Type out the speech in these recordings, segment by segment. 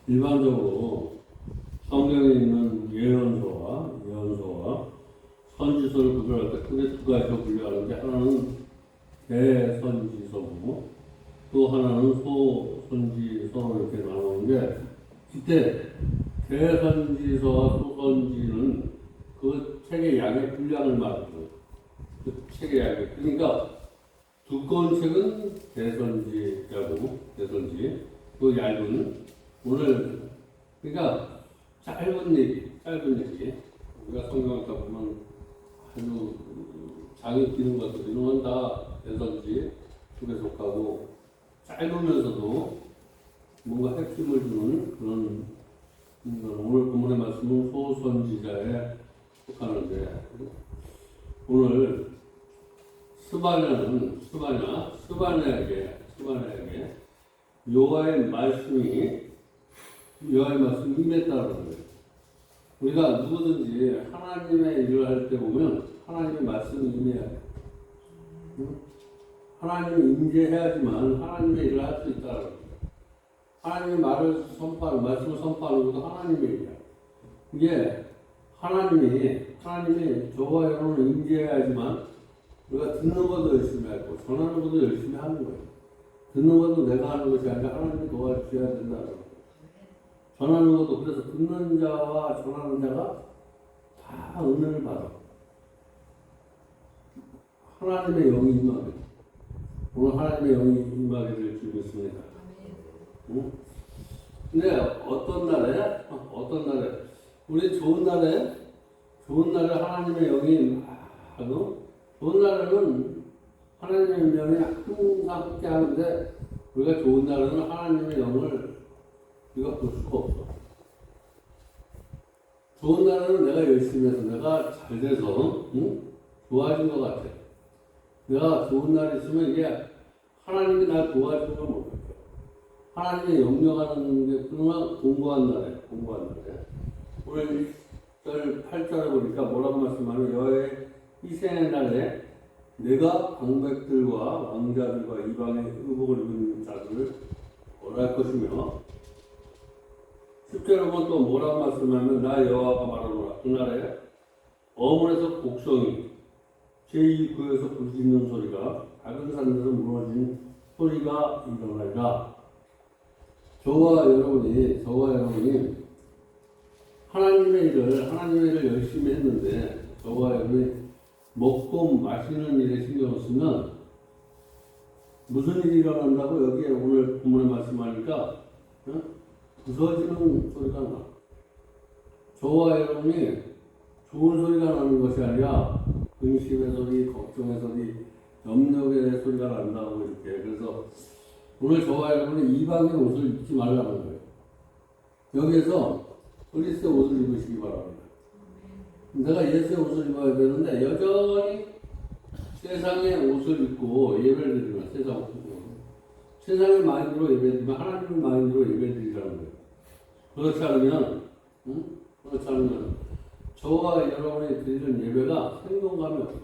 일반적으로 성경에 있는 예언서와 선지서를 구별할 때 크게 두 가지로 분류하는데, 하나는 대선지서고 또 하나는 소선지서 이렇게 나오는데, 이때 대선지서와 소선지는 그 책의 양의 분량을 말하는 거예요. 그 책의 양의. 그러니까 두꺼운 책은 대선지자고, 또 얇은, 오늘, 그러니까 짧은 얘기. 우리가 성경을 다 보면 아주 장이 끼는 것들, 이런 건 다 대선지 속에 속하고, 짧으면서도 뭔가 핵심을 주는 그런, 오늘 본문의 말씀은 소선지자에 속하는데, 오늘 스바냐에게 여호와의 말씀이 임했다는 거예요. 우리가 누구든지 하나님의 일을 할 때 보면 하나님의 말씀이 임해야 돼요. 하나님이 임재해야지만 하나님의 일을 할 수 있다는 거예요. 하나님의 말씀을 선포하는 것도 하나님의 일이야. 이게 하나님이 저와 여러분을 임재해야지만 우리가 듣는 것도 열심히 하고 전하는 것도 열심히 하는 거예요. 듣는 것도 내가 하는 것이 아니라 하나님이 도와주셔야 된다는 거예요. 전하는 것도, 그래서 듣는 자와 전하는 자가 다 은혜를 받아. 하나님의 영이 임하게. 오늘 하나님의 영이 임하기를 주고 있습니다. 응? 근데 어떤 날에 우리 좋은 날에 하나님의 영이 좋은 날에는 하나님의 영이 항상 함께 하는데, 우리가 좋은 날에는 하나님의 영을 우리가 볼 수가 없어. 좋은 날에는 내가 열심히 해서 내가 잘 돼서 좋아진 것 같아. 내가 좋은 날이 있으면 이게 하나님이 날 도와주는 걸 못해. 하나님의 영역하는 게 그동안 공부한 날에 오늘 8절에 보니까 뭐라고 말씀하면, 여호와의 희생의 날에 내가 방백들과 왕자들과 이방의 의복을 입은 자들을 벌할 것이며, 10절에 보면 또 뭐라고 말씀하면, 나 여호와가 말하노라. 그날에 어문에서 곡성이, 제2구에서 부르짖는 소리가, 작은 산들에서 무너진 소리가 일어나리라. 저와 여러분이 하나님의 일을 열심히 했는데, 저와 여러분이 먹고 마시는 일에 신경을 쓰면 무슨 일이 일어난다고 여기에 오늘 본문에 말씀하니까 부서지는 소리가 나. 저와 여러분이 좋은 소리가 나는 것이 아니라 근심의 소리, 걱정의 소리, 염려의 소리가 난다고 이렇게. 그래서 오늘 저와 여러분이 이방의 옷을 입지 말라는 거예요. 여기에서 그리스도의 옷을 입으시기 바랍니다. 내가 예수의 옷을 입어야 되는데, 여전히 세상의 옷을 입고 예배를 드리면, 세상의 마인드로 예배드리면 하나님의 마인드로 예배드리라는 거예요. 그렇지 않으면 저와 여러분이 드리는 예배가 생동감이 없어.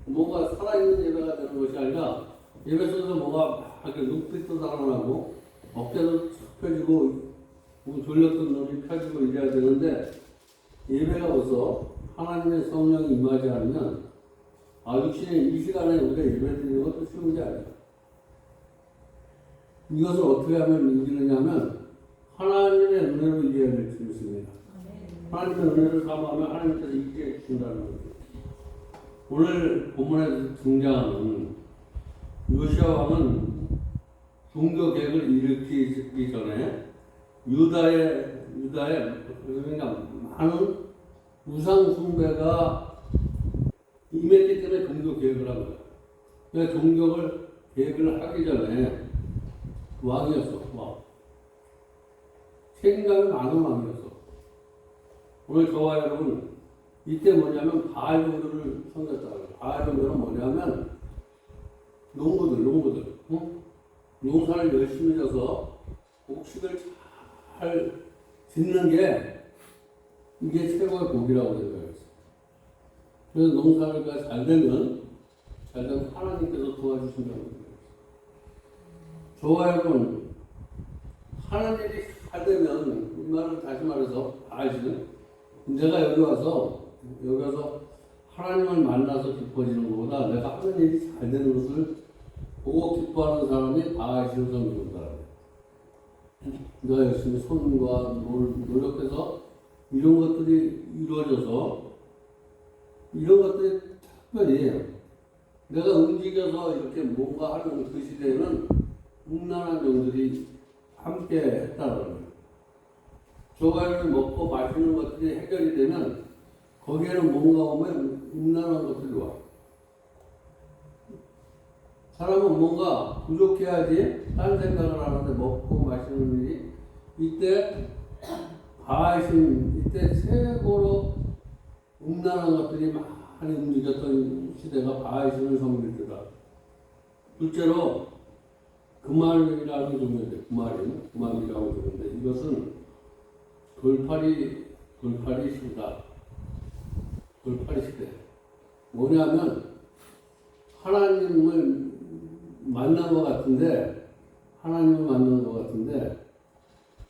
뭔가 살아있는 예배가 되는 것이 아니라, 예배 속에서 뭔가 막 눈빛도 달아나고 어깨도 쭉 펴지고 졸렸던 눈이 펴지고 이래야 되는데, 예배가 와서 하나님의 성령이 임하지 않으면 육신의 이 시간에 우리가 예배드리는 것도 쉬운 게 아니야. 이것을 어떻게 하면 이기느냐면 하나님의 은혜로 이겨야 될 수 있습니다. 하나님의 은혜를 사모하면 하나님께서 이기게 해준다는 거죠. 오늘 본문에 등장하는 요시야 왕은 종교 개혁을 일으키기 전에 유다의 그러니까 많은 우상 숭배가 임했기 때문에 종교 개혁을 한 거야. 그러니까 종교 개혁을 하기 전에 왕이었어. 책임감이 많은 왕이었어. 오늘 저와 여러분, 이때 뭐냐면 바알 종교를 섬겼다고. 바알 종교는 뭐냐면 농부들, 농사를 열심히 져서 곡식을 잘 짓는 게 이게 최고의 복이라고 생각했어. 그래서 농사가 잘 되면 하나님께서 도와주신다고 생각했어. 저와 여러분, 하는 일이 잘 되면, 이 말을 다시 말해서, 아시는? 내가 여기 와서 하나님을 만나서 기뻐지는 것보다 내가 하는 일이 잘 되는 것을 보고 기뻐하는 사람이 바하시는 성경인 사람이에요. 내가 열심히 손과 노력해서 이런 것들이 이루어져서 이런 것들이 특별히 내가 움직여서 이렇게 뭔가 하는 그 시대에는 음란한 영들이 함께 했다는 거예요. 좋아요를 먹고 마시는 것들이 해결이 되면 거기에는 뭔가 오면 음란한 것들이 와. 사람은 뭔가 부족해야지 딴 생각을 하는데 먹고 마시는 일이 이때 이때 최고로 음란한 것들이 많이 움직였던 시대가 바하시는 성일 때다. 둘째로 금알이라는 종류인데 금알이라고 그러는데 이것은 돌팔이 시대다. 돌팔이 시대. 뭐냐면 하나님을 만난 것 같은데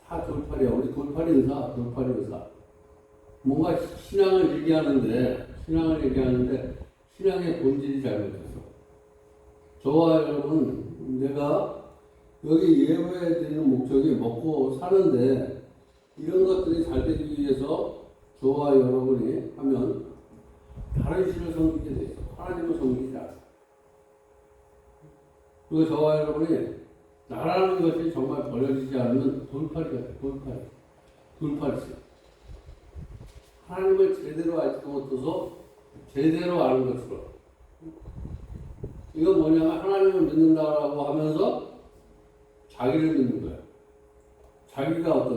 다 돌팔이야. 우리 돌팔이 의사. 뭔가 신앙을 얘기하는데 신앙의 본질이 잘못됐어. 저와 여러분, 내가 여기 예배에 드리는 목적이 먹고 사는데 이런 것들이 잘 되기 위해서 저와 여러분이 하면 다른 신을 섬기게 돼 있어. 하나님을 섬기지 않아. 그리고 저와 여러분이 나라는 것이 정말 버려지지 않으면 돌팔이야. 돌팔이지. 하나님을 제대로 알지도 못해서 제대로 아는 것처럼. 이건 뭐냐면 하나님을 믿는다라고 하면서 자기를 믿는 거야. 자기가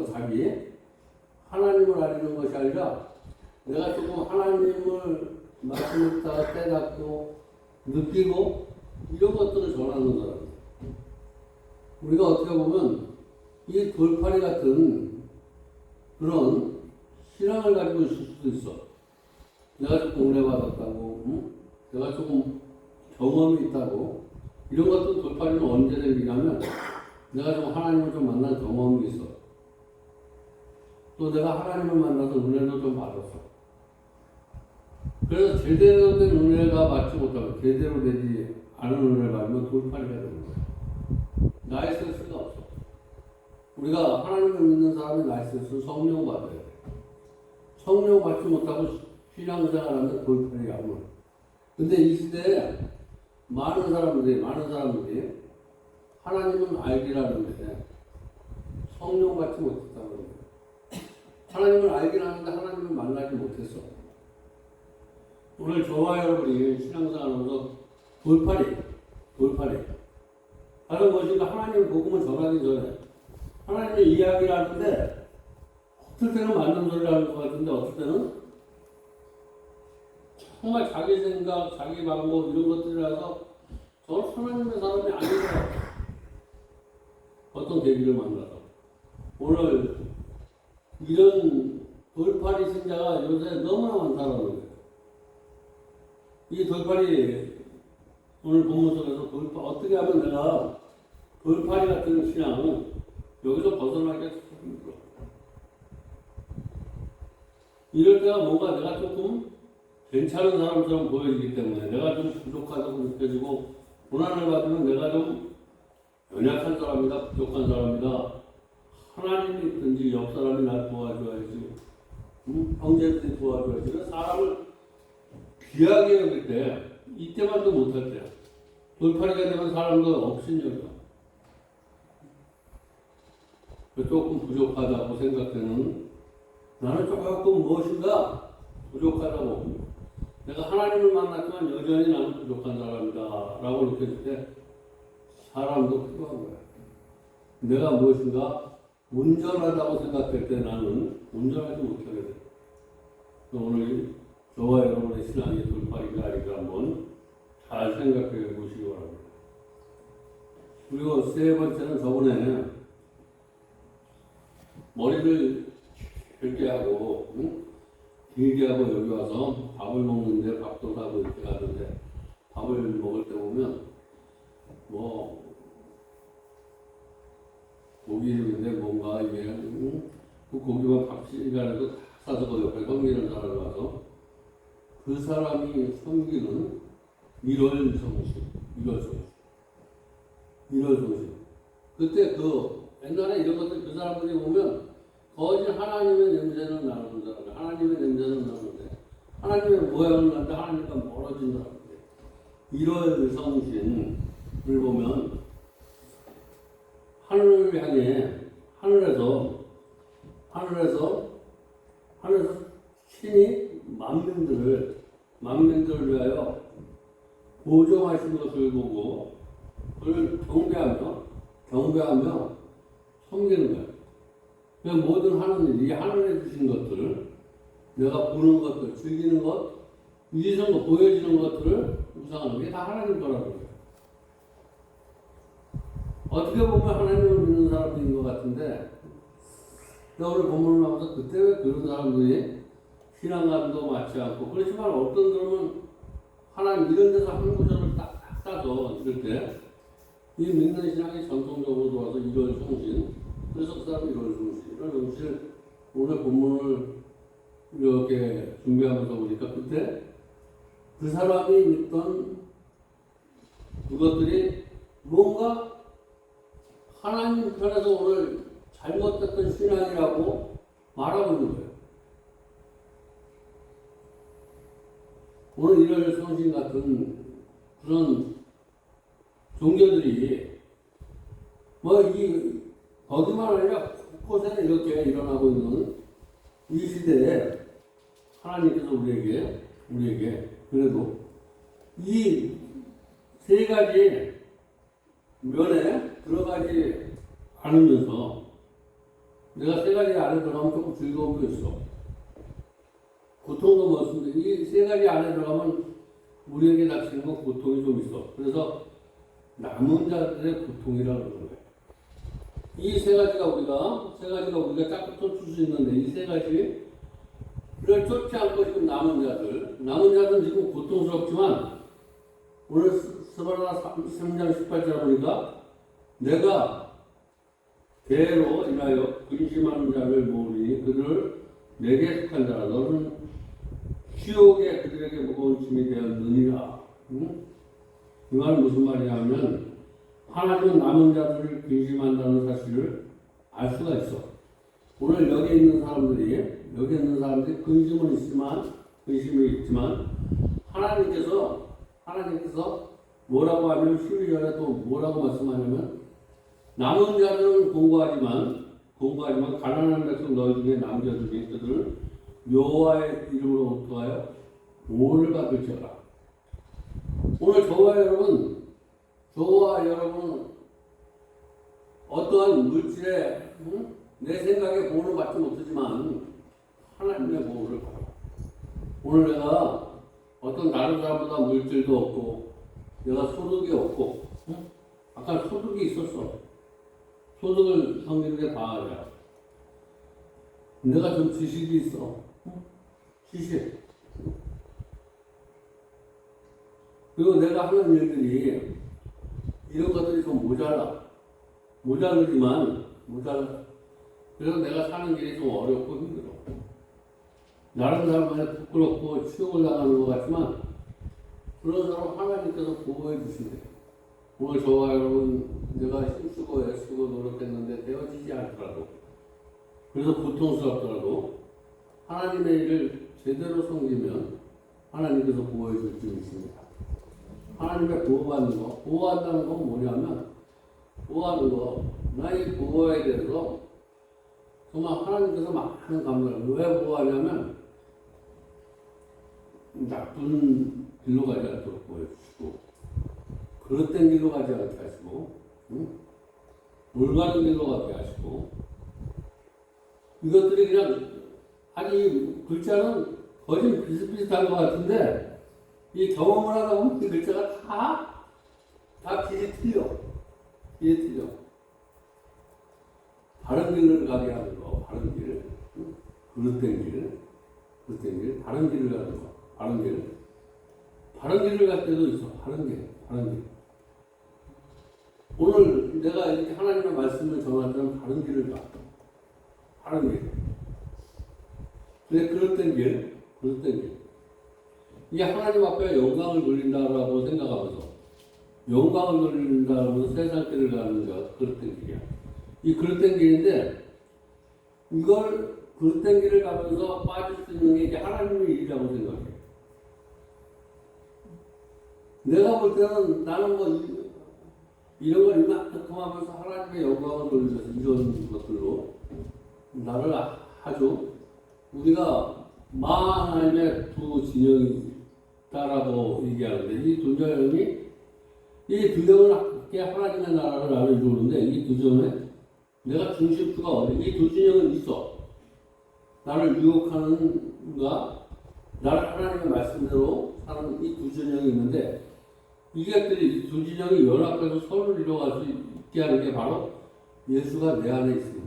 하나님을 알리는 것이 아니라 내가 조금 하나님을 말씀했다가 깨닫고 느끼고 이런 것들을 전하는 사람. 우리가 어떻게 보면 이 돌팔이 같은 그런 신앙을 가지고 있을 수도 있어. 내가 조금 은혜 받았다고, 내가 조금 경험이 있다고. 이런 것도 돌팔이는 언제 생기냐면 내가 좀 하나님을 좀 만난 경험이 있어. 또 내가 하나님을 만나서 은혜도 좀 받았어. 그래서 제대로 된 은혜가 받지 못하고 제대로 되지 않은 은혜를 받으면 돌팔이가 되는 거야. 나이센스가 없어. 우리가 하나님을 믿는 사람이 나이센스는 성령 받아야 돼. 성령 받지 못하고 신앙생활하면 돌팔이야. 근데 이 시대에 많은 사람들이 하나님은 알기라는데 성령 받지 못했다는 거예요. 하나님을 알긴 하는데 하나님을 만나지 못했어. 오늘 저와 여러분이 신앙생활하면서 돌팔이. 다른 것인가 하나님의 복음을 전하기 전에 하나님의 이야기를 하는데 어떨 때는 맞는 소리를 하는 것 같은데 어떨 때는 정말 자기 생각, 자기 방법 이런 것들이라서 저는 하나님의 사람이 아니더라고요. 어떤 계기를 만나서 오늘 이런 돌팔이 신자가 요새 너무나 많다는 거예요. 이 돌팔이 오늘 본문 속에서 어떻게 하면 내가 돌팔이 같은 신앙은 여기서 벗어나기가 참 힘들어. 이럴 때가 뭔가 내가 조금 괜찮은 사람처럼 보여지기 때문에 내가 좀 부족하다고 느껴지고 고난을 받으면 내가 좀 연약한 사람이다, 부족한 사람이다. 하나님이 있든지 옆 사람이 날 도와줘야지, 형제들이 도와줘야지. 사람을 귀하게 여길 때 이때만도 못할 때야. 돌팔이가 되면 사람도 업신여겨. 조금 부족하다고 생각되는 나는 조금 무엇인가 부족하다고 내가 하나님을 만났지만 여전히 나는 부족한 사람이다 라고 느껴질 때 사람도 필요한 거야. 내가 무엇인가 온전하다고 생각될 때 나는 온전하지 못하게 돼. 오늘 저와 여러분의 신앙이 돌팔이가 아닌가 한번 잘 생각해 보시기 바랍니다. 그리고 세 번째는 저번에 머리를 길게 하고 길게 하고 여기 와서 밥을 먹는데 밥도 사고 이렇게 가는데 밥을 먹을 때 보면 뭐 고기인데 뭔가 그 고기만 밥 시간에도 다 싸서 그 옆에 섬기는 사람이 와서 그 사람이 섬기는 일월성신, 일월성신. 그때 그 옛날에 이런 것들 그 사람들이 보면 거진 하나님의 냄새는 나는 사람, 하나님의 냄새는 나는데 하나님의 모양은 나는데 하나님과 멀어진 사람들. 일월성신을 보면 하늘을 향해 하늘에서 신이 만민들을 위하여 보정하신 것을 보고 그걸 경배하며 섬기는 거예요. 그러니까 모든 하나님, 이 하늘에 주신 것들을 내가 보는 것들, 즐기는 것, 위에서 보여지는 것들을 우상하는 게 다 하나님 거라는 거예요. 어떻게 보면 하나님을 믿는 사람들인 것 같은데 내가 오늘 본문을 나와서 그때 왜 그런 사람들이 신앙감도 맞지 않고 그렇지만 어떤 사람은 하나님 이런 데서 한 구절을 딱 따서 이럴 때 이 믿는 신앙이 전통적으로 들어와서 일월성신 그래서 그 사람이 일월성신 오늘 본문을 이렇게 준비하면서 보니까 그때 그 사람이 믿던 그것들이 뭔가 하나님 편에서 오늘 잘못됐던 신앙이라고 말하고 있는 거예요. 오늘 일월성신 같은 그런 종교들이 거기만 아니라 곳곳에 이렇게 일어나고 있는 이 시대에 하나님께서 우리에게 그래도 이 세 가지 면에 들어가지 않으면서 내가 세 가지 안에 들어가면 조금 즐거움도 있어. 고통도 멋있는데 이 세 가지 안에 들어가면 우리에게 닥치는 건 고통이 좀 있어. 그래서 남은 자들의 고통이라고 그러는 거예요. 이 세 가지가 우리가 딱 쫓을 수 있는데 이 세 가지를 쫓지 않고 지금 남은 자들은 지금 고통스럽지만 오늘 스바라 3장 18절 보니까 내가 대로 인하여 근심하는 자를 모으리니 그들을 내게 속한 자라 너는 지옥에 그들에게 무거운 짐이 되었느니라. 이 말은 무슨 말이냐면 하나님은 남은 자들을 근심한다는 사실을 알 수가 있어. 오늘 여기 있는 사람들이 근심이 있지만 하나님께서 뭐라고 하면 12절에 또 뭐라고 말씀하냐면 남은 자들은 공고하지만 가난한 백성 너희 중에 남겨두니 그들은 여호와의 이름으로 어떠하여 오를 받을지어다. 오늘 저와 여러분 어떠한 물질에 내 생각에 보호를 받지 못하지만 하나님의 보호를 받아. 오늘 내가 어떤 다른 사람보다 물질도 없고 내가 소득이 없고 아까 소득이 있었어. 소득을 섬기는 게 다하자. 내가 좀 지식이 있어. 지식. 그리고 내가 하는 일들이 이런 것들이 좀 모자르지만 그래서 내가 사는 길이 좀 어렵고 힘들어. 다른 사람한테 부끄럽고 치욕을 당하는 것 같지만 그런 사람 하나님께서 보호해 주신대. 오늘 저와 여러분 내가 힘쓰고 애쓰고 노력했는데 되어지지 않더라도 그래서 고통스럽더라도 하나님의 일을 제대로 섬기면 하나님께서 보호해 줄 줄 있습니다. 하나님의 보호한다는 건 뭐냐면 나의 보호에 대해서 정말 하나님께서 많은 감사를 왜 보호하냐면 나쁜 길로 가지 않도록 보여주시고 그릇된 길로 가지 않게 하시고 올바른 길로 가게 하시고 이것들이 그냥 아니 글자는 거의 비슷비슷한 것 같은데 이 경험을 하다 보면 이 글자가 다 길이 틀려. 바른 길을 가게 하는 거, 바른 길, 그릇된 길, 바른 길을 가는 거, 바른 길을 갈 때도 있어. 바른 길. 오늘 내가 이렇게 하나님의 말씀을 전할 때는 바른 길을 가. 하는 게. 근데 그릇된 길. 이게 하나님 앞에 영광을 돌린다라고 생각하면서, 영광을 돌린다면서 세상 길을 가는 거, 그릇된 길이야. 이 그릇된 길인데, 이걸 그릇된 길을 가면서 빠질 수 있는 게 이게 하나님의 일이라고 생각해. 내가 볼 때는 나는 뭐 이런 걸 이만큼 하면서 하나님의 영광을 돌리면서 이런 것들로 나를 아주 우리가 하나님의 두 진영이다라고 얘기하는데 이 두 진영이 이 두 정을 함께 하나님의 나라를 나를 이루는데 이 두 정에 내가 중심주가 어디? 이 두 진영은 있어. 나를 유혹하는가? 나를 하나님의 말씀대로 사는 이 두 진영이 있는데 이것들이 두 진영이 연합해서 서로를 이루어갈 수 있게 하는 게 바로 예수가 내 안에 있습니다.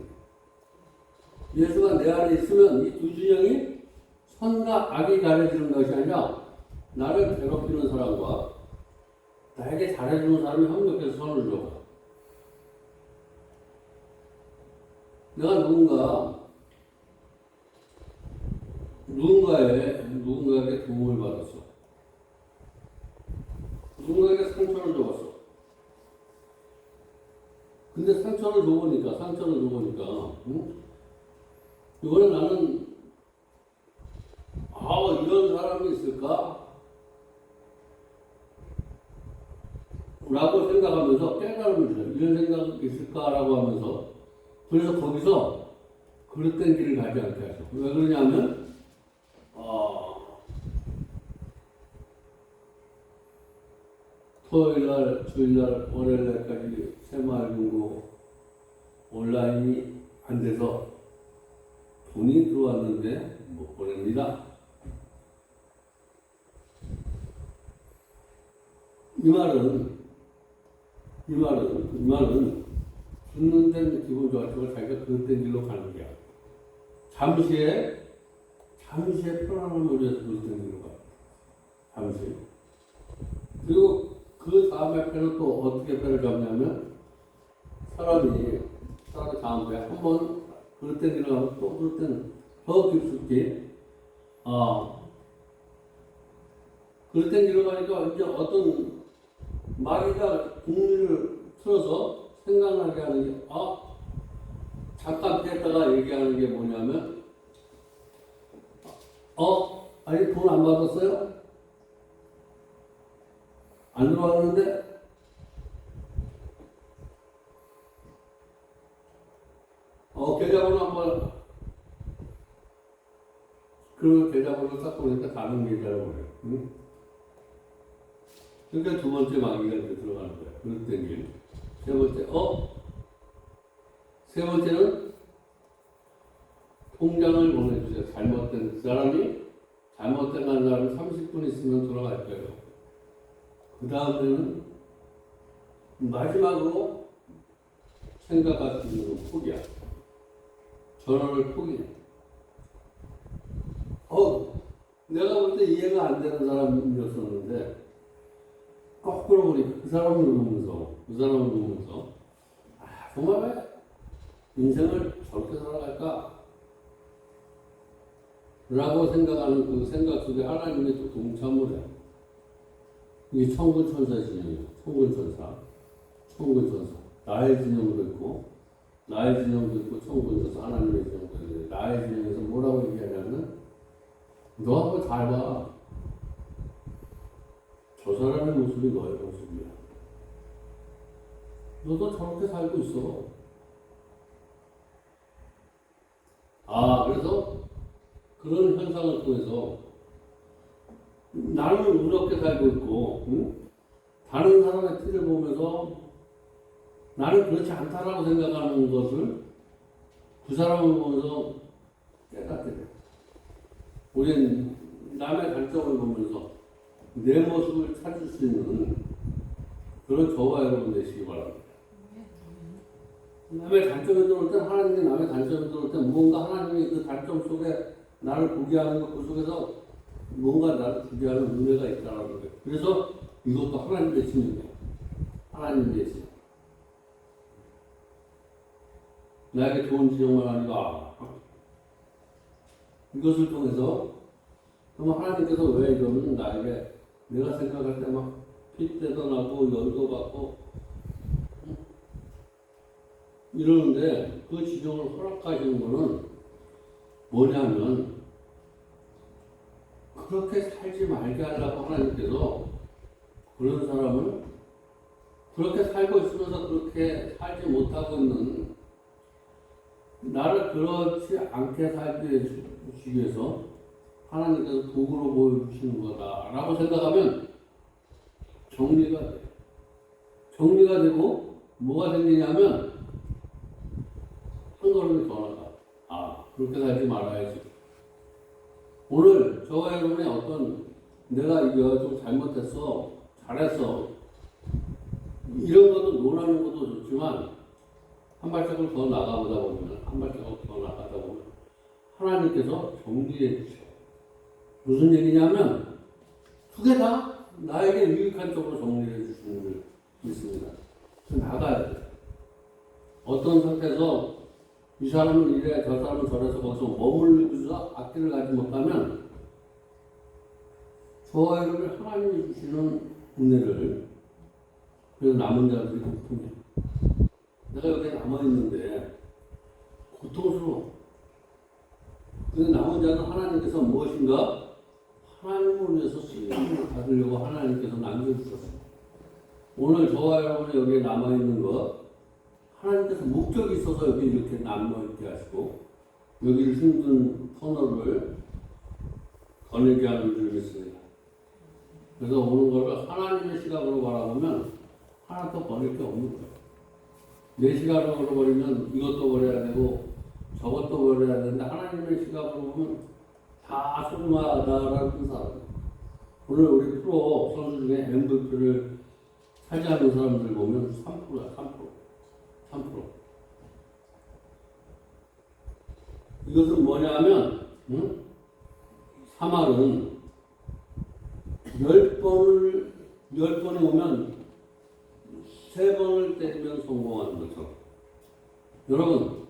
예수가 내 안에 있으면 이 두 진영이 선과 악이 가려지는 것이 아니라 나를 괴롭히는 사람과 나에게 잘해주는 사람이 협력해서 선을 이루어가. 내가 누군가에게 도움을 받았어. 누군가에게 상처를 줘봤어. 근데 상처를 줘보니까, 응? 이번에 나는, 이런 사람이 있을까? 라고 생각하면서 깨달음을 줘요. 이런 생각이 있을까라고 하면서. 그래서 거기서 그릇된 길을 가지 않게 하죠. 왜 그러냐면, 토요일날, 주일날, 월요일날까지 새마을금고 온라인이 안 돼서 돈이 들어왔는데 못 보냅니다. 이 말은 듣는 데는 기분 좋았지만 자기가 그릇된 길로 가는 거야. 잠시의 편안함을 위해서 그릇된 길로 가. 잠시. 그리고 그 다음에 패는 또 어떻게 패를 잡냐면 사람이 다음에 한번 그릇된 길을 가면 또 그릇된 더 깊숙이 그릇된 길을 가니까 이제 어떤 마귀가 국리를 틀어서 생각나게 하는 게 잠깐 피했다가 얘기하는 게 뭐냐면 아니 돈 안 받았어요? 안 들어왔는데? 계좌번호 한번 그 계좌번호 딱 보니까 다른 계좌로 보내요. 응? 그러니까 두 번째 마귀가 이제 들어가는 거예요. 그릇된 길. 세 번째는 통장을 보내주세요. 그 사람이 잘못된 사람이 30분 있으면 돌아갈 거예요. 그 다음에는 마지막으로 생각할 수 있는 건 포기야. 전화를 포기해. 내가 볼 때 이해가 안 되는 사람이었었는데 거꾸로 보니까 그 사람을 보면서 정말 왜 인생을 저렇게 살아갈까? 라고 생각하는 그 생각 속에 하나님이 또 동참을 해. 이게 천군천사 진영이에요. 천군천사. 나의 진영도 있고 천군천사, 하나님의 진영도 있는데 나의 진영에서 뭐라고 얘기하냐면 너 한번 잘 봐. 저 사람의 모습이 너의 모습이야. 너도 저렇게 살고 있어. 그래서 그런 현상을 통해서 나는 이렇게 살고 있고, 다른 사람의 티를 보면서 나는 그렇지 않다라고 생각하는 것을 그 사람을 보면서 깨닫게 돼. 우리는 남의 단점을 보면서 내 모습을 찾을 수 있는 그런 저와 여러분 되시기 바랍니다. 남의 단점이 들어올 때 하나님이 남의 단점이 들어올 때 뭔가 하나님이 그 단점 속에 나를 보게 하는 것 그 속에서 뭔가 나를 보게 하는 은혜가 있다는 거예요. 그래서 이것도 하나님의 신입니다. 하나님의 신. 나에게 좋은 지정만 아니라 이것을 통해서 그럼 하나님께서 왜 이러면 나에게 내가 생각할 때 막 핏대도 나고 열도 받고 이러는데 그 지경을 허락하시는 거는 뭐냐면 그렇게 살지 말게 하려고 하나님께서 그런 사람을 그렇게 살고 있으면서 그렇게 살지 못하고 있는 나를 그렇지 않게 살게 해주시기 위해서 하나님께서 도구로 보여주시는 거다라고 생각하면 정리가 돼. 정리가 되고 뭐가 생기냐면 한 걸음이 더 나가. 아, 그렇게 살지 말아야지. 오늘 저와 여러분의 어떤 내가 이거 좀 잘못했어, 잘했어 이런 것도 논하는 것도 좋지만 한 발짝을 더 나가보다 보면 한 발짝을 더 나가다 보면 하나님께서 정리해 주셔요. 무슨 얘기냐면 두 개 다 나에게 유익한 쪽으로 정리해 주시는 줄 믿습니다. 나가야 돼. 어떤 상태에서 이 사람은 이래 저 사람은 저래서 거기서 머물면서 앞길을 가지 못하면 저와 여러분이 하나님이 주시는 은혜를 그래서 남은 자들이 고통이야. 내가 여기 남아있는데 고통스러워. 근데 남은 자는 하나님께서 무엇인가 하나님을 위해서 쓰임을 받으려고 하나님께서 남겨주셨어요. 오늘 저와 여러분이 여기에 남아있는 것 하나님께서 목적이 있어서 여기 이렇게 남아있게 하시고 여기를 힘든 터널을 거닐게 하는 줄 믿습니다. 그래서 오는 걸 하나님의 시각으로 바라보면 하나도 버릴 게 없는 거예요. 내 시각으로 버리면 이것도 버려야 되고 저것도 버려야 되는데 하나님의 시각으로 보면 다 소중하다라는 뜻이에요. 오늘 우리 프로 선수 중에 MVP를 차지하는 사람들 보면 3%야, 3%. 이것은 뭐냐면, 사말은 10번이 오면 3번을 때리면 성공하는 것처럼. 여러분,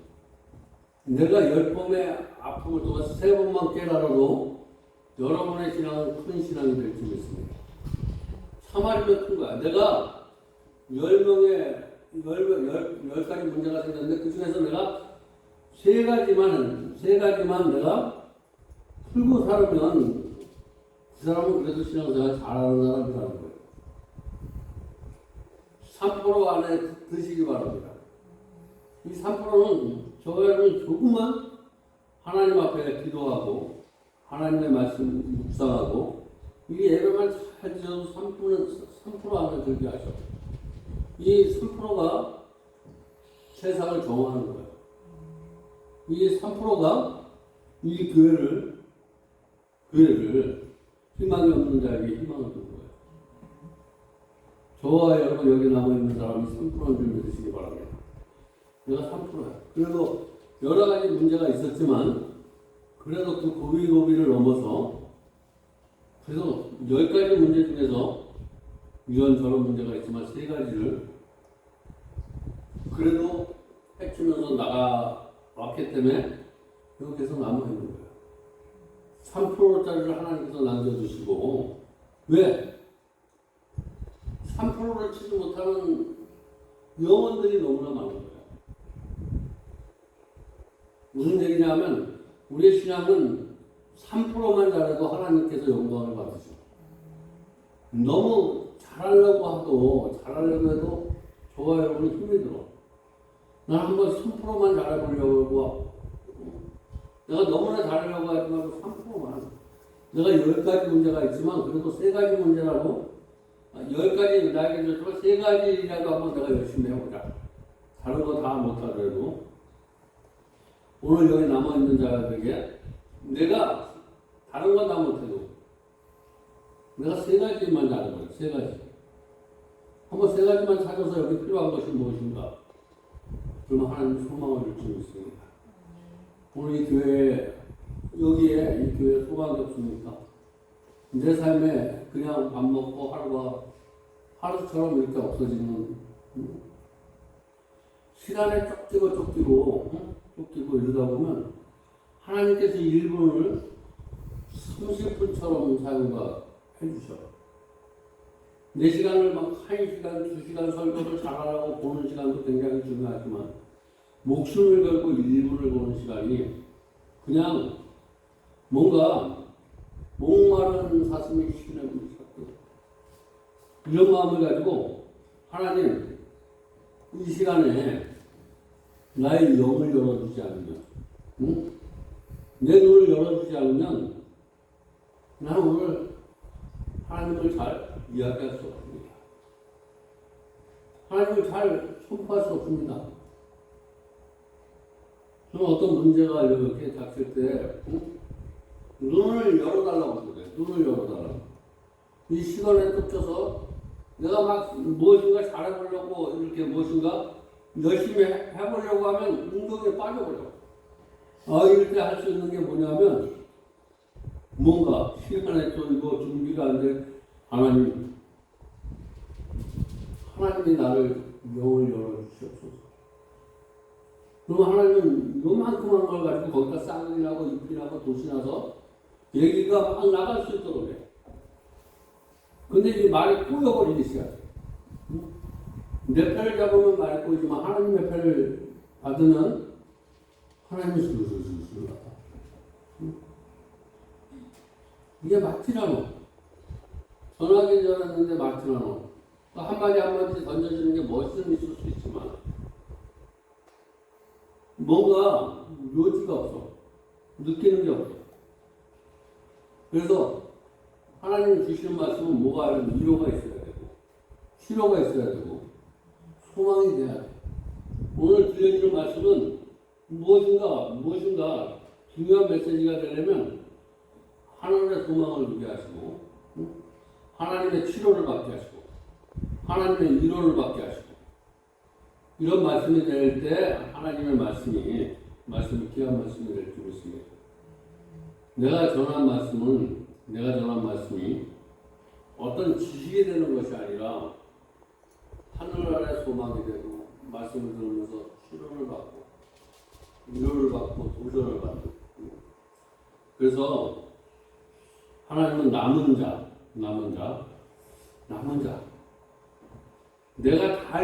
내가 10번의 아픔을 통해서 3번만 깨달아도 여러분의 신앙은 큰 신앙이 될 줄 믿습니다. 사말이면 큰 거야. 내가 10가지 문제가 생겼는데 그 중에서 내가 3가지만 내가 풀고 살으면 그 사람은 그래도 신앙생활 잘하는 사람이라는 거예요. 3% 안에 드시기 바랍니다. 이 3%는 저와 여러분이 조금만 하나님 앞에 기도하고 하나님의 말씀 묵상하고 이 예배만 잘 지어도 3% 안에 들게 하셔. 이 3%가 세상을 정화하는 거예요. 이 3%가 이 교회를 희망이 없는 자에게 희망을 주는 거예요. 저와 여러분 여기 남아있는 사람이 3%인 줄 믿으시기 바랍니다. 내가 3%야. 그래도 여러 가지 문제가 있었지만 그래도 그 고비를 넘어서 그래서 10가지 문제 중에서 이런저런 문제가 있지만 3가지를 그래도 해치면서 나가왔기 때문에 이렇게 해서 남아있는 거예요. 3%짜리를 하나님께서 남겨주시고 왜? 3%를 치지 못하는 영혼들이 너무나 많은 거예요. 무슨 얘기냐면 우리의 신앙은 3%만 잘해도 하나님께서 영광을 받으시고 너무 잘하려고 해도 저와 여러분이 힘이 들어. 난 한번 3%만 잘해보려고 내가 너무나 잘하려고 하지 말고 3%만 내가 10가지 문제가 있지만 그래도 3가지 문제라도 10가지 나에게 줬지만 3가지라도 한번 내가 열심히 해보자. 다른 거 다 못하더라도 오늘 여기 남아있는 자들에게 내가 다른 건 다 못해도 내가 3가지만 잘하는 거예요. 3가지. 한번 3가지만 찾아서 여기 필요한 것이 무엇인가? 그러면 하나님 소망을 줄 수 있습니다. 오늘 이 교회, 여기에 이 교회 소망이 없습니까? 내 삶에 그냥 밥 먹고 하루가 하루처럼 이렇게 없어지는 시간에 쫓기고 이러다 보면 하나님께서 1분을 30분처럼 사용가 해주셔. 4시간을 막 1시간, 2시간 설교를 잘하라고 보는 시간도 굉장히 중요하지만 목숨을 걸고 1분을 보는 시간이 그냥 뭔가 목마른 사슴이 쉬는 것 이런 마음을 가지고 하나님 이 시간에 나의 영을 열어주지 않으면 응? 내 눈을 열어주지 않으면 나는 오늘 하나님을 잘 이야기할 수 없습니다. 하나님을 잘 선포할 수 없습니다. 저는 어떤 문제가 이렇게 닥칠 때 응? 눈을 열어달라고 그래. 눈을 열어달라고. 이 시간에 쫓겨서 내가 막 무엇인가 잘해보려고 이렇게 무엇인가 열심히 해보려고 하면 운동에 빠져버려. 이럴 때 할 수 있는 게 뭐냐면 뭔가 시간에 쫓이고 준비가 안 돼. 하나님이 나를 영을 열어주시옵소서. 그럼 하나님은 요만큼한 걸 가지고 거기다 쌍이 나고 잎이 나고 돛이 나서 얘기가 막 나갈 수 있도록 해. 근데 이 말이 꼬여버리기 시작해. 내 편을 잡으면 말이 꼬이지만 하나님의 편을 받으면 하나님이 술술술술 나가. 이게 맞질 않아. 전화기 전했는데 맞질 않아. 한마디 한마디 던져주는 게 멋은 있을 수 있지만 뭔가 묘지가 없어. 느끼는 게 없어. 그래서 하나님 주시는 말씀은 뭐가 아니면 위로가 있어야 되고 치료가 있어야 되고 소망이 돼야 돼. 오늘 들려주는 말씀은 무엇인가 중요한 메시지가 되려면 하나님의 소망을 누게 하시고 하나님의 치료를 받게 하시고 하나님의 위로를 받게 하시고 이런 말씀이 될 때 하나님의 말씀이 귀한 말씀이 될 줄 믿습니다. 내가 전한 말씀이 어떤 지식이 되는 것이 아니라 하늘 아래 소망이 되고 말씀을 들으면서 치료를 받고 위로를 받고 도전을 받는. 그래서 하나님은 남은 자. 내가 다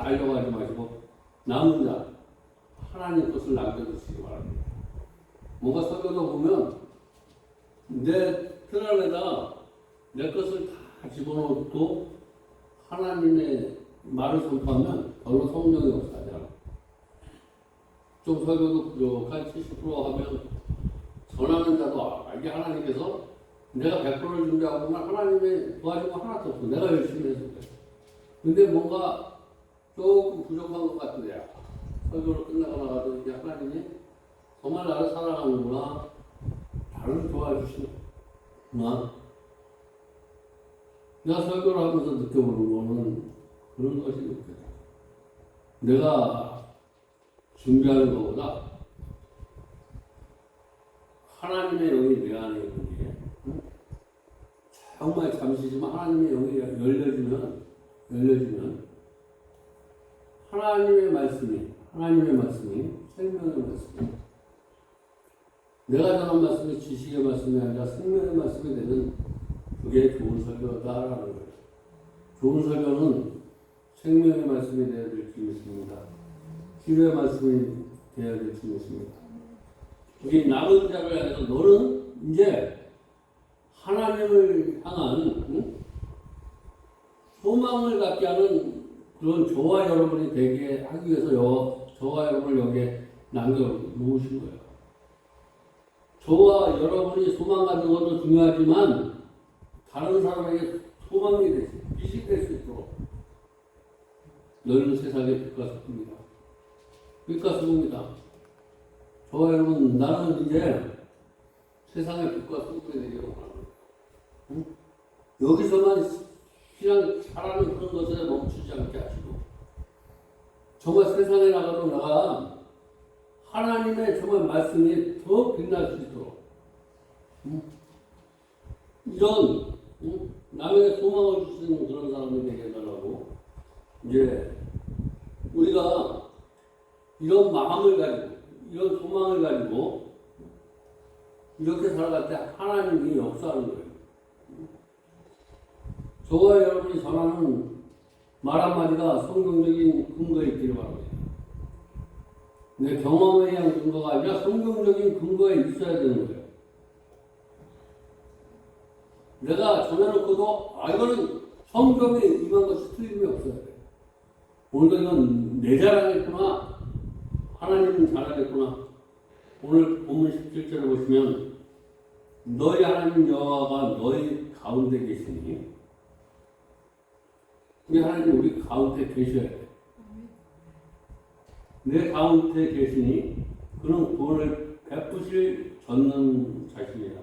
하려고 하지 마시고 남은 자 하나님 것을 남겨두시기 바랍니다. 뭔가 설교도 보면 내 틀 안에다 내 것을 다 집어넣고 하나님의 말을 선포하면 별로 성령이 없어지잖아. 좀 설교도 부족한 70% 하면 전하는 자도 이게 하나님께서 내가 100%를 준비하고 보면 하나님의 도와준 거 하나도 없어. 내가 열심히 해서 그래. 근데 뭔가 조금 부족한 것 같은데 설교를 끝나고 나가도 이게 하나님이 정말 나를 사랑하는구나. 나를 도와주시는구나. 내가 설교를 하면서 느껴보는 거는 그런 것이 느껴져. 내가 준비하는 것보다 하나님의 영이 내 안에 있는 게 정말 잠시지만 하나님의 영이 열려지면 하나님의 말씀이 생명의 말씀이 내가 전한 말씀이 지식의 말씀이 아니라 생명의 말씀이 되는 그게 좋은 설교다라는 거예요. 좋은 설교는 생명의 말씀이 되어야 될 줄 믿습니다. 치료의 말씀이 되어야 될 줄 믿습니다. 이게 남은 자를 향해서 너는 이제 하나님을 향한 소망을 갖게 하는 그런 저와 여러분이 되게 하기 위해서 저와 여러분을 여기에 남겨놓으신 거예요. 저와 여러분이 소망 갖는 것도 중요하지만 다른 사람에게 소망이 되지, 빛이 될 수 있도록 너희는 세상의 빛과 소금이다. 빛과 소금이다. 저와 여러분, 나는 이제 세상의 빛과 소금이 되기로 합니다. 여기서만 그냥 잘하는 그런 것에 멈추지 않게 하시고 정말 세상에 나가도 나가 하나님의 정말 말씀이 더 빛날 수 있도록 이런 남에게 소망을 주시는 그런 사람이 되게 해달라고 이제 우리가 이런 마음을 가지고 이런 소망을 가지고 이렇게 살아갈 때 하나님이 역사하는 거예요. 저와 여러분이 전하는 말 한마디가 성경적인 근거에 있기를 바랍니다. 내 경험에 의한 근거가 아니라 성경적인 근거에 있어야 되는 거예요. 내가 전해놓고도 이거는 성경에 임한 것이 틀림이 없어야 돼요. 오늘도 이건 내 자랑했구나, 하나님은 자랑했구나. 오늘 본문 17절을 보시면 너희 하나님 여호와가 너희 가운데 계시니, 우리 하나님 우리 가운데 계셔야 돼. 내 가운데 계시니 그는 구원을 베푸실 전능자십니다.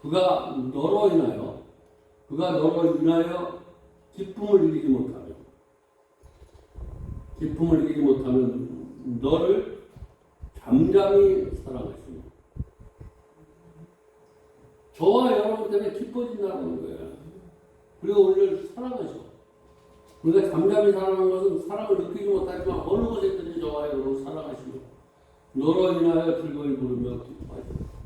그가 너로 인하여 기쁨을 이기지 못하면 너를 잠잠히 사랑하십니다. 저와 여러분 때문에 기뻐진다는 거예요. 그리고 우리를 사랑하셔. 우리가 잠잠히 사랑하는 것은 사랑을 느끼지 못하지만 어느 곳에 있든지 저와 여러분 사랑하시며 너로 인하여 즐거이 부르며 기뻐하시고,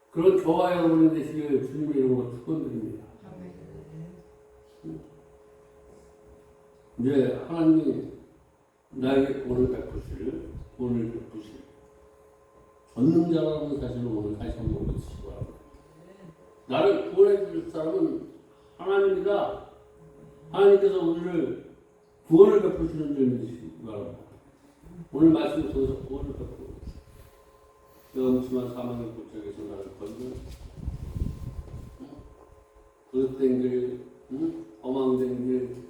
그런 저와 여러분이 되시길 주님의 이름으로 축원드립니다. 이제 하나님이 나에게 구원을 베푸실 전능자라는 사실을 오늘 다시 한번 믿으시기 바랍니다. 나를 구원해 줄 사람은 하나님이다. 하나님께서 우리를 구원을 베푸시는 줄 믿으시기 바랍니다. 오늘 말씀을 통해서 구원을 베푸고 영심한 사망의 골짜기에서 나를 건져 그릇된 길, 험황된 길,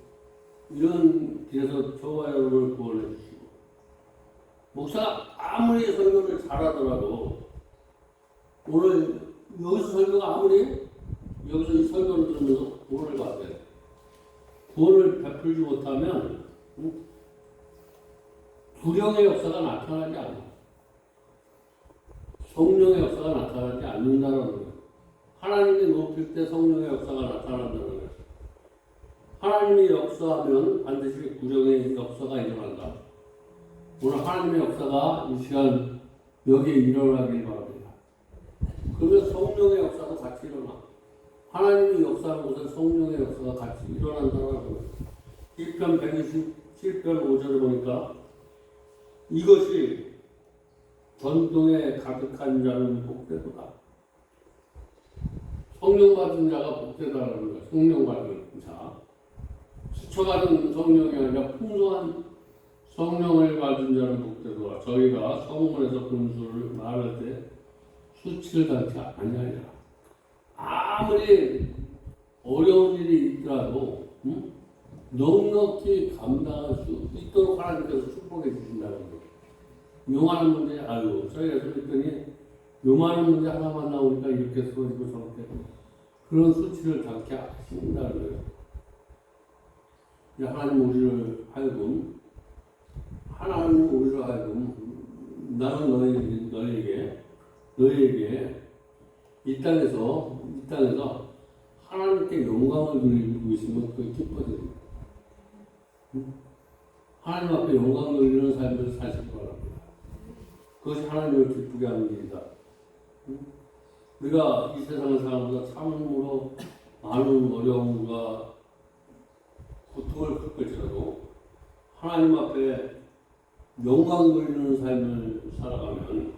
이런 길에서 저와 여러분을 구원해 주시고, 목사가 아무리 설교를 잘하더라도 오늘 여기서 설교가 아무리 여기서 이 설교를 들으면서 구원을 받아야 돼. 구원을 베풀지 못하면 구령의 역사가 나타나지 않아. 성령의 역사가 나타나지 않는다는 거예요. 하나님이 높일 때 성령의 역사가 나타난다는 거예요. 하나님이 역사하면 반드시 구령의 역사가 일어난다. 오늘 하나님의 역사가 이 시간 여기에 일어나길 바랍니다. 그러면 성령의 역사도 같이 일어나. 하나님이 역사하는 곳에 성령의 역사가 같이 일어난다는 거예요. 1편 127편 5절을 보니까 이것이 전통에 가득한 자는 복되도다. 성령 받은 자가 복되다라는 거예요. 성령 받은 자. 스쳐가는 성령이 아니라 풍성한 성령을 받은 자는 복되도다. 저희가 성문에서 분수를 말할 때 수치를 당치 아니하리라. 아무리 어려운 일이 있더라도 넉넉히 감당할 수 있도록 하나님께서 축복해 주신다는 거예요. 요만한 문제, 저희가 그랬더니 요만한 문제 하나만 나오니까 이렇게 쓰러지고 저렇게 그런 수치를 당케 하신다는 거예요. 하나님 우리를 하여금 나는 너희에게 이 땅에서 하나님께 영광을 돌리고 있으면 그게 기뻐집니다. 하나님 앞에 영광 돌리는 삶을 사시기 바랍니다. 그것이 하나님을 기쁘게 하는 일이다. 우리가 이 세상을 살아보다 참으로 많은 어려움과 고통을 겪을지라도 하나님 앞에 영광 돌리는 삶을 살아가면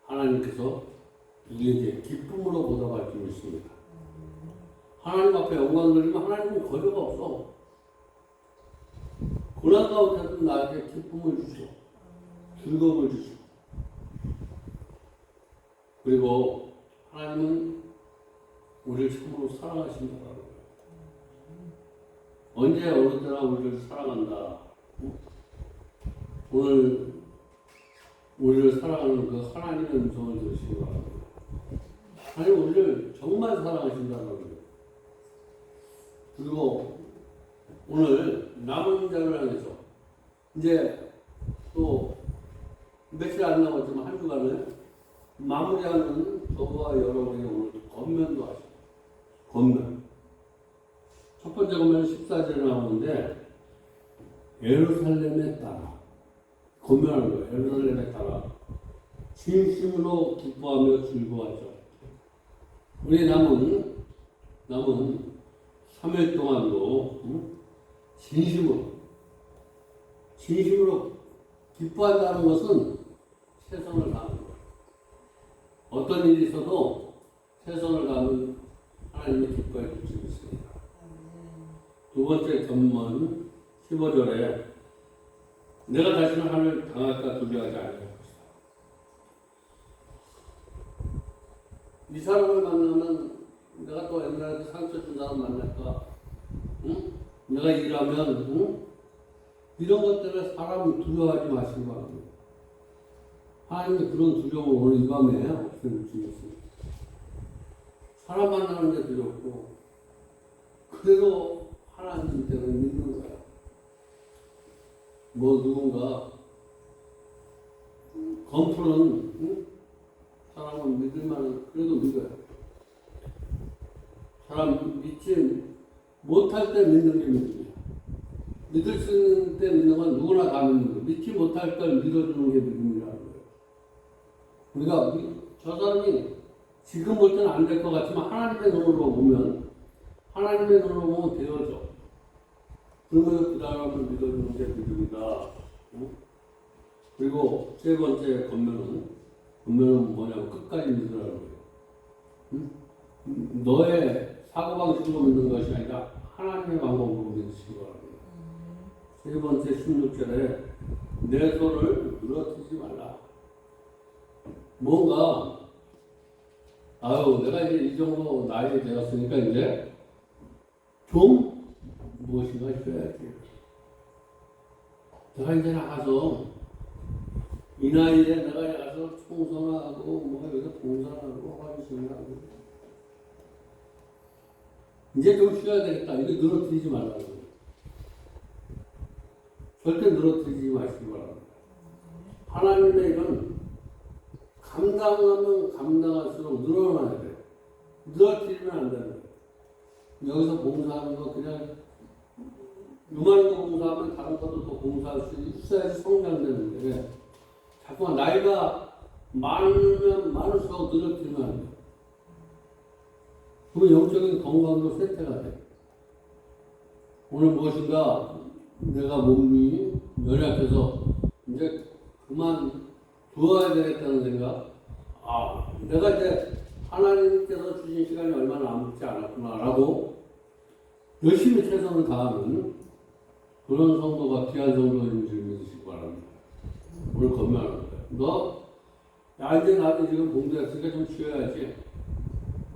하나님께서 우리에게 기쁨으로 보답할 줄 믿습니다. 하나님 앞에 영광 돌리면 하나님은 거저가 없어. 고난 가운데도 나에게 기쁨을 주시고 즐거움을 주시고, 그리고 하나님은 우리를 참으로 사랑하신다는 거예요. 언제 어느 때나 우리를 사랑한다. 오늘 우리를 사랑하는 그 하나님의 음성을 들으시기 바랍니다. 하나님 우리를 정말 사랑하신다는 거예요. 그리고 오늘 남은 자를 향해서 이제 또 며칠 안 남았지만 한 주간을 마무리하는 저와 여러분이 오늘 권면도 하시고, 권면. 첫 번째 권면은 14절에 나오는데 예루살렘의 딸아. 건면하는 거예요. 예루살렘에 따라 진심으로 기뻐하며 즐거워하죠. 우리 남은 3일 동안도 진심으로 기뻐한다는 것은 최선을 다하는 거예요. 어떤 일이 있어도 최선을 다하면 하나님이 기뻐해 주시고 있습니다. 두 번째 견문 15절에 내가 다시는 하늘 당할까 두려워하지 않을 것이다. 이 사람을 만나면 내가 또 옛날에 상처 준 사람 만날까? 응? 내가 일하면 응? 이런 것 때문에 사람 두려워하지 마시기 바랍니다. 하나님이 그런 두려움을 오늘 이 밤에 없애주시겠습니다. 사람 만나는 게 두렵고 그래도 하나님 때문에 믿는 거야. 뭐 누군가 겉으로는 응? 사람을 믿을 만한 그래도 믿어요. 사람 믿지 못할 때 믿는 게 믿음이야. 믿을 수 있는 때 믿는 건 누구나 다 믿는 거예요. 믿지 못할 걸 믿어주는 게 믿음이라는 거예요. 우리가 저 사람이 지금 볼 때는 안 될 것 같지만 하나님의 눈으로 보면 되어져. 그러면서 그 사람을 믿어주는 게 믿음이다. 응? 그리고 세 번째 권면은 뭐냐면 끝까지 믿으라는 거예요. 응? 너의 사고방식으로 믿는 것이 아니라 하나님의 방법으로 믿으시기 바랍니다. 세 번째 16절에 내 손을 늘어뜨리지 말라. 뭔가 내가 이제 이 정도 나이 되었으니까 이제 좀 무엇인가 해야지. 내가 이제 나가서 이 나이에 내가 나가서 총선하고 뭐 여기서 봉사하고 화주심하고 이제 좀 쉬어야 되겠다. 이거 늘어뜨리지 말라고. 절대 늘어뜨리지 마시기 바랍니다. 하나님의 일은 감당하면 감당할수록 늘어나야 돼요. 늘어뜨리면 안 되는 거예요. 여기서 봉사하는 거 그냥 요만한 거 봉사하면 다른 것도 또 봉사할 수 있어야지 성장되는데 자꾸만 나이가 많으면 많을수록 늘어뜨리면 안 돼요. 그러면 영적인 건강도 쇠퇴가 돼요. 오늘 무엇인가 내가 몸이 연약해서 이제 그만 두어야 되겠다는 생각. 내가 이제 하나님께서 주신 시간이 얼마 남지 않았구나라고 열심히 최선을 다하는 그런 성도가 귀한 성도인 줄 믿으시기 바랍니다. 오늘 건면하는 거예요. 이제 나도 지금 공부했으니까 좀 쉬어야지.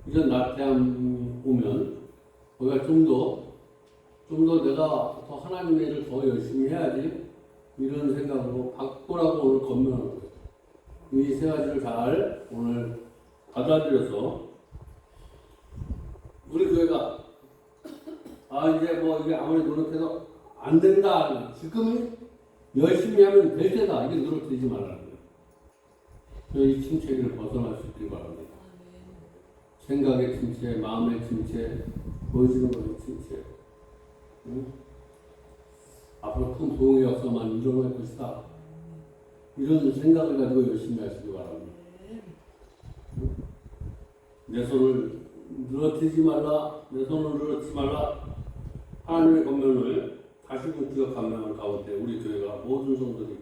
이제 나태함 오면 거기가 좀 더 내가 더 하나님의 일을 더 열심히 해야지 이런 생각으로 바꾸라고 오늘 건면하는 거예요. 이 세 가지를 잘 오늘 받아들여서 우리 교회가 이제 뭐 이게 아무리 노력해도 안 된다. 지금 열심히 하면 될 때다. 이게 늘어뜨리지 말라는 거예요. 이 침체기를 벗어날 수 있길 바랍니다. 생각의 침체, 마음의 침체, 보여지는 것의 침체. 응? 앞으로 큰 부흥의 역사만 일어날 것이다. 이런 생각을 가지고 열심히 하시기 바랍니다. 응? 내 손을 늘어뜨리지 말라. 하나님의 권면을 다시금 기억하는 가운데 우리 교회가 모든 성도들이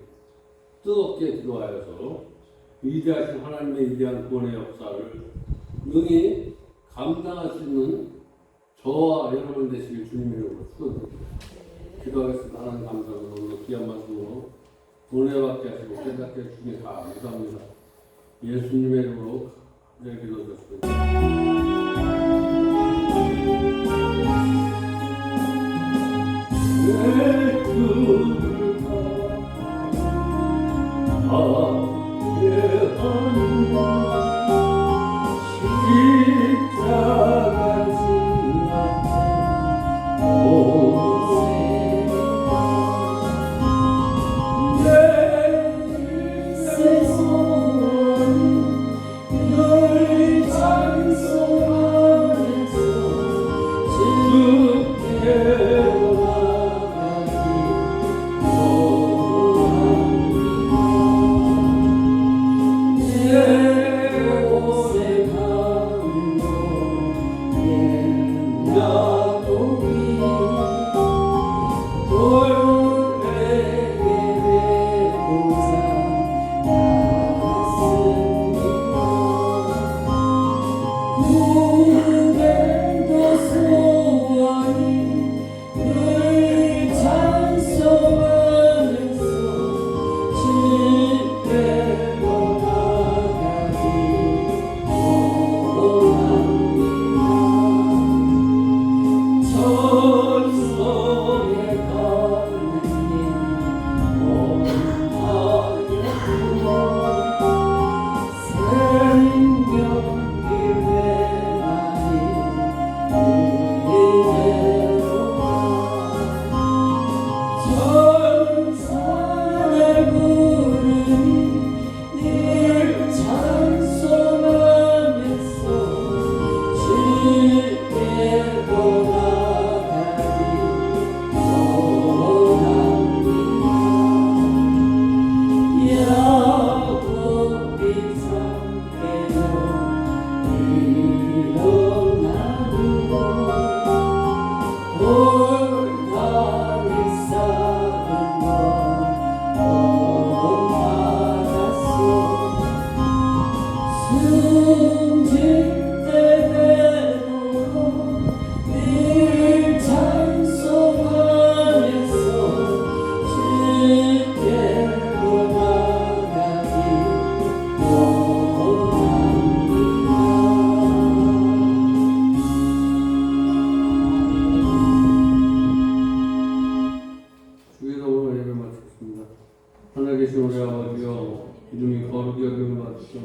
뜨겁게 기도하여서 위대하신 하나님의 위대한 구원의 역사를 능히 감당할 수 있는 저와 여러분 되시길 주님의 이름으로 축원드립니다. 기도하겠습니다. 하나님 감사합니다. 오늘 귀한 말씀으로 은혜받게 하시고 깨닫게 해주시니 감사합니다. 예수님의 이름으로 기도드렸습니다. 되신 우리 아버지여 이름이 거룩히 여김을 받으시며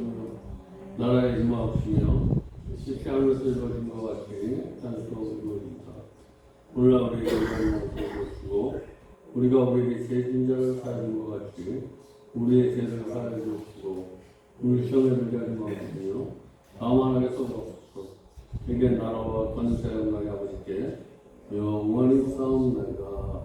나라의 임하옵시며 뜻이 하늘에서 이루어진 것 같이 땅에서도 이루어진다. 오늘날 우리에게 일하는 것을 주시고 우리가 우리에게 죄진 자를 사하는 것 같이 우리의 죄를 사하여 주시고 우리 시험에 들게 하지 마옵시며 다음 하나님께 써주옵소서. 이게 나라와 권세 영광이 아버지께 영원히 싸움나이다.